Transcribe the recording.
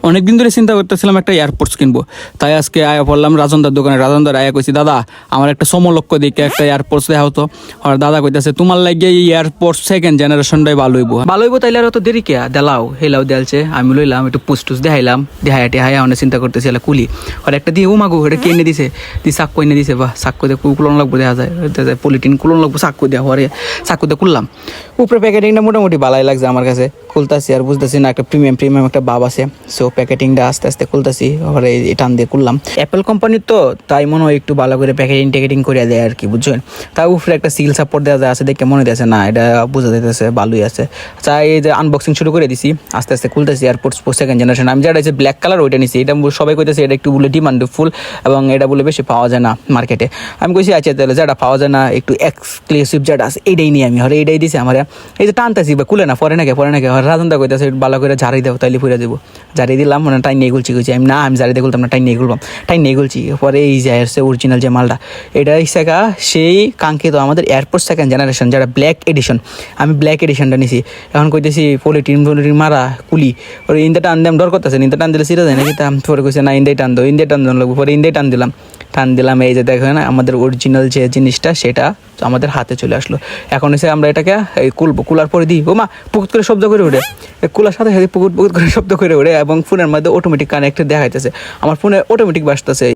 অনেকদিন ধরে চিন্তা করতেছিলাম একটা এয়ারপোর্টস কিনবো, তাই আজকে আয়া পড়লাম রাজনদার দোকানে। রাজনদার আয়া কইছি, দাদা আমার একটা সমলক্ষ্য দিকে একটা এয়ারপোর্টস দেওয়া হতো। আর দাদা কইতাছে তোমার লাগে এই এয়ারপোর্টস সেকেন্ড জেনারেশনটাই ভালো হইব তাইলে আর অত দেরি কে দেলাও হেলাও দেলছে। আমি লইলাম একটু পুস্টুস দেখাইলাম, দেখাইটি অনেক চিন্তা করতেছি কুলি আর একটা দিয়ে মাগো এটা কিনে দিছে, দিয়ে চাক্কু এনে দিছে। বা চাক্কু দিয়ে কুলন লাগবো, দেখা যায় পলিটিন কুলন লাগবো, চাক্কু দেওয়া হরে চাক্কু দিয়ে খুললাম। উপরে প্যাকেটিংটা মোটামুটি ভালোই লাগছে আমার কাছে। খুলতাছি আর বুঝতেছি না একটা প্রিমিয়াম একটা ভাব আছে। সো প্যাকেটিংটা আস্তে আস্তে খুলতাছি, ওরে টান দিয়ে খুললাম। অ্যাপেল কোম্পানির তো তাই মনে হয় একটু ভালো করে প্যাকেটিং করে দেয় আর কি, বুঝছেন। তার উপরে একটা সিল সাপোর্ট দেওয়া আছে, দেখে মনে হইতেছে না এটা বোঝা যাইতেছে ভালোই আছে। চাই এই যে আনবক্সিং শুরু করে দিছি, আস্তে আস্তে খুলতেছি। এয়ারপোর্টস সেকেন্ড জেনারেশন আমি যেটা হচ্ছে ব্ল্যাক কালার ওইটা নিছি। এটা সবাই কইতেছে এটা একটু বলে ডিমান্ডফুল এবং এটা বলে বেশি পাওয়া যায় না মার্কেটে। আমি কইছি আচ্ছা তাহলে যেটা পাওয়া যায় না একটু এক্সক্লুসিভ যেটা আছে এইটাই নিয়ে আমি হরে এইটাই দিছি আমার। এই যে টানতেছি বা খুলে না পরে নাকি রাজনদা কইতেছে ভালো করে ঝাড়ি দাও তাইলে ফুরে দেবো। ঝাড়ি দিলাম মানে টাইন নিয়ে গুলছি কইছি আমি, না আমি ঝাড়ি দিয়ে খুলতাম না, টাইন নিয়ে গুলছি। পরে এই যে আসছে অরিজিনাল যে মালটা, এটা হচ্ছে সেই কাঙ্ক্ষিত আমাদের এয়ারপোর্ট সেকেন্ড জেনারেশন যেটা ব্ল্যাক এডিশন। আমি ব্ল্যাক এডিশনটা নিছি। এখন কইতেছি পলিটিন মারা কুলি ওর ইন্দে টান দিয়ে ডর করতেছে, ইন্দে টান দিলে সিরা যায় নাকি। পরে কইছে না ইন্দে টান দেওয়া লাগবে। পরে ইন্দে টান দিলাম এই যে দেখেন আমাদের অরিজিনাল যে জিনিসটা সেটা আমাদের হাতে চলে আসলো। এখন এসে আমরা এটাকে খুলবো, কুলার পরে দিই ও মা পুকুত করে শব্দ করে ওঠে, কুলার সাথে সাথে পুকুত করে শব্দ করে ওঠে এবং ফোনের মধ্যে অটোমেটিক কানেক্টেড দেখাইতেছে, আমার ফোনে অটোমেটিক বাজতেছে।